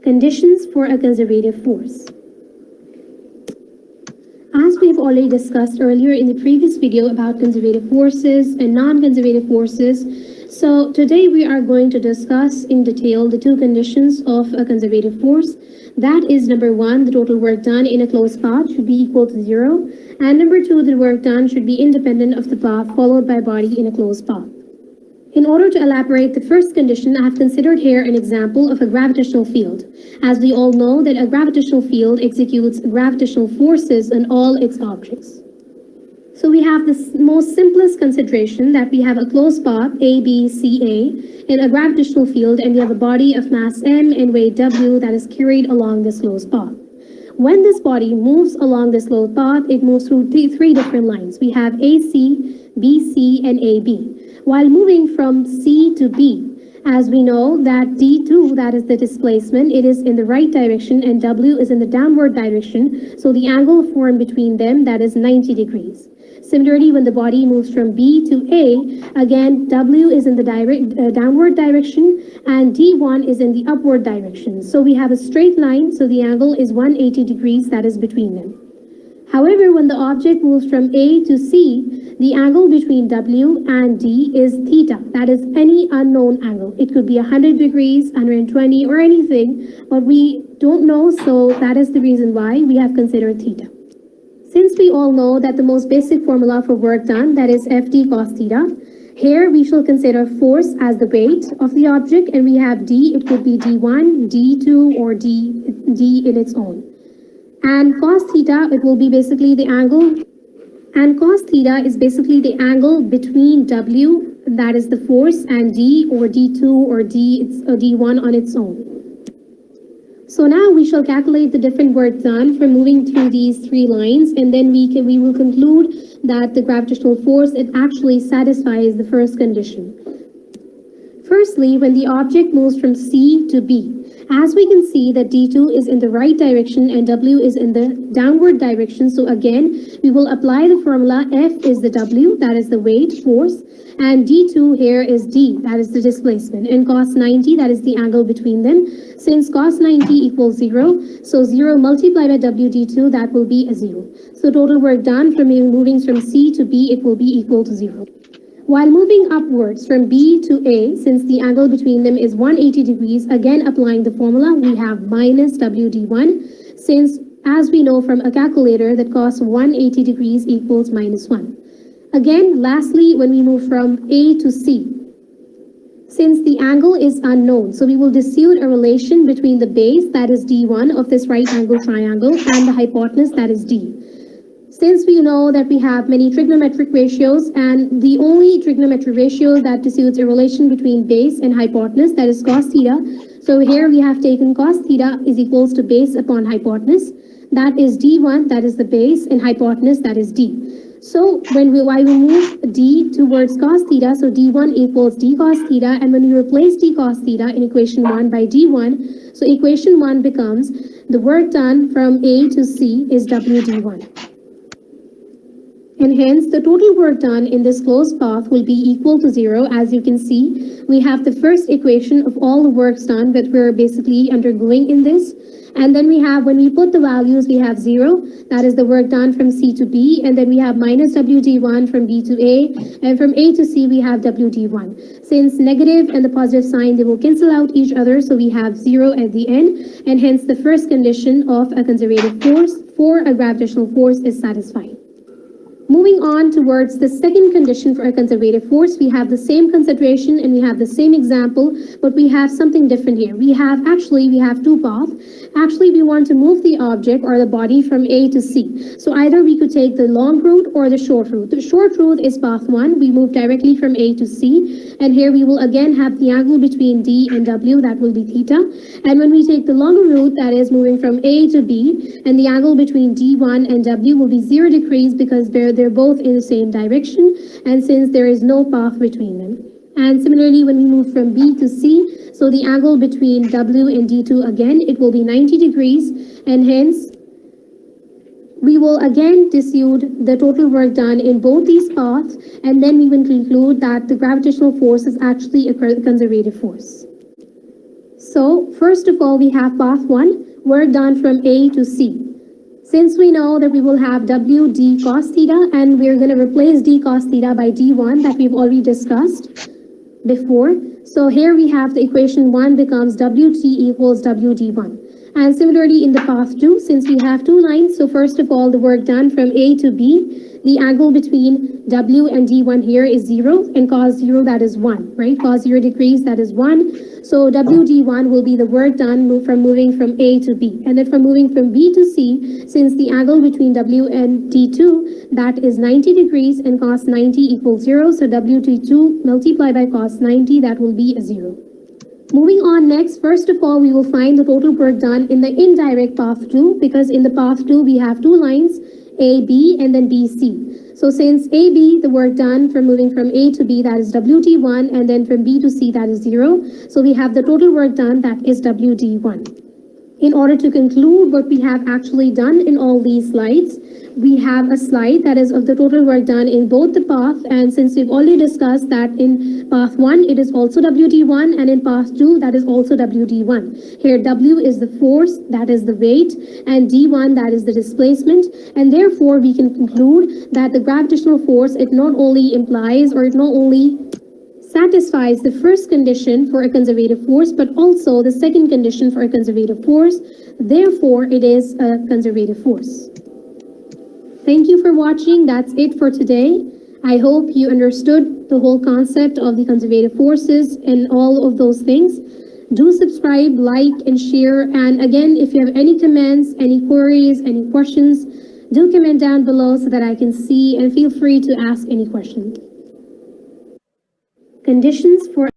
Conditions for a conservative force. As we've already discussed earlier in the previous video about conservative forces and non-conservative forces, so today we are going to discuss in detail the two conditions of a conservative force. That is, number one, the total work done in a closed path should be equal to 0, and number two, the work done should be independent of the path followed by body in a closed path. In order to elaborate the first condition, I have considered here an example of a gravitational field. As we all know that a gravitational field executes gravitational forces on all its objects. So we have this most simplest consideration that we have a closed path A, B, C, A in a gravitational field, and we have a body of mass m and weight w that is carried along this closed path. When this body moves along this closed path, it moves through three different lines. We have AC, BC, and AB. While moving from C to B, as we know that D2, that is the displacement, it is in the right direction and W is in the downward direction, so the angle formed between them, that is 90 degrees. Similarly, when the body moves from B to A, again, W is in the downward direction and D1 is in the upward direction. So we have a straight line, so the angle is 180 degrees that is between them. However, when the object moves from A to C, the angle between W and D is theta. That is any unknown angle. It could be 100 degrees, 120, or anything, but we don't know, so that is the reason why we have considered theta. Since we all know that the most basic formula for work done, that is Ft cos theta, here we shall consider force as the weight of the object, and we have D, it could be D1, D2, or D in its own. And cos theta, it will be basically the angle, and cos theta is basically the angle between W, that is the force, and D or D2 or D1 on its own. So now we shall calculate the different work done for moving through these three lines, and then we will conclude that the gravitational force, it actually satisfies the first condition. Firstly, when the object moves from C to B, as we can see that D2 is in the right direction and W is in the downward direction. So again, we will apply the formula F is the W, that is the weight, force, and D2 here is D, that is the displacement, and cos 90, that is the angle between them. Since cos 90 equals 0, so 0 multiplied by W D2, that will be a 0. So total work done from moving from C to B, it will be equal to 0. While moving upwards from B to A, since the angle between them is 180 degrees, again applying the formula, we have minus WD1, since as we know from a calculator that cos 180 degrees equals minus 1. Again, lastly, when we move from A to C, since the angle is unknown, so we will dispute a relation between the base, that is D1 of this right angle triangle, and the hypotenuse, that is D. Since we know that we have many trigonometric ratios, and the only trigonometric ratio that disputes a relation between base and hypotenuse, that is cos theta. So here we have taken cos theta is equals to base upon hypotenuse. That is D1, that is the base, and hypotenuse, that is D. So while we move D towards cos theta, so D1 equals D cos theta, and when we replace D cos theta in equation 1 by D1, so equation 1 becomes the work done from A to C is WD1. And hence, the total work done in this closed path will be equal to 0. As you can see, we have the first equation of all the works done that we're basically undergoing in this. And then we have, when we put the values, we have 0. That is the work done from C to B. And then we have minus WD1 from B to A. And from A to C, we have WD1. Since negative and the positive sign, they will cancel out each other. So we have 0 at the end. And hence, the first condition of a conservative force for a gravitational force is satisfied. Moving on towards the second condition for a conservative force, we have the same consideration and we have the same example, but we have something different here. We have two paths. Actually, we want to move the object or the body from A to C. So either we could take the long route or the short route. The short route is path 1. We move directly from A to C. And here we will again have the angle between D and W, that will be theta. And when we take the longer route, that is moving from A to B, and the angle between D1 and W will be 0 degrees because they're both in the same direction, and since there is no path between them. And similarly, when we move from B to C, so the angle between W and D2, again, it will be 90 degrees, and hence, we will again dispute the total work done in both these paths, and then we will conclude that the gravitational force is actually a conservative force. So first of all, we have path 1, work done from A to C. Since we know that we will have W d cos theta, and we're going to replace d cos theta by d1 that we've already discussed before. So here we have the equation 1 becomes Wt equals Wd1. And similarly in the path 2, since we have two lines, so first of all, the work done from A to B, the angle between W and D1 here is 0, and cos 0, that is 1, right? Cos 0 degrees, that is 1. So WD1 will be the work done from moving from A to B. And then from moving from B to C, since the angle between W and D2, that is 90 degrees, and cos 90 equals 0. So WD2 multiplied by cos 90, that will be a 0. Moving on next, first of all, we will find the total work done in the indirect path 2, because in the path 2, we have two lines, AB and then BC. So since AB, the work done from moving from A to B, that is WD1, and then from B to C, that is 0. So we have the total work done, that is WD1. In order to conclude what we have actually done in all these slides, we have a slide that is of the total work done in both the path, and since we've already discussed that in path 1 it is also WD1, and in path 2 that is also WD1. Here W is the force, that is the weight, and D1, that is the displacement, and therefore we can conclude that the gravitational force, it not only implies, or it not only satisfies the first condition for a conservative force, but also the second condition for a conservative force. Therefore, it is a conservative force. Thank you for watching. That's it for today. I hope you understood the whole concept of the conservative forces and all of those things. Do subscribe, like, and share. And again, if you have any comments, any queries, any questions, do comment down below so that I can see, and feel free to ask any questions. Conditions for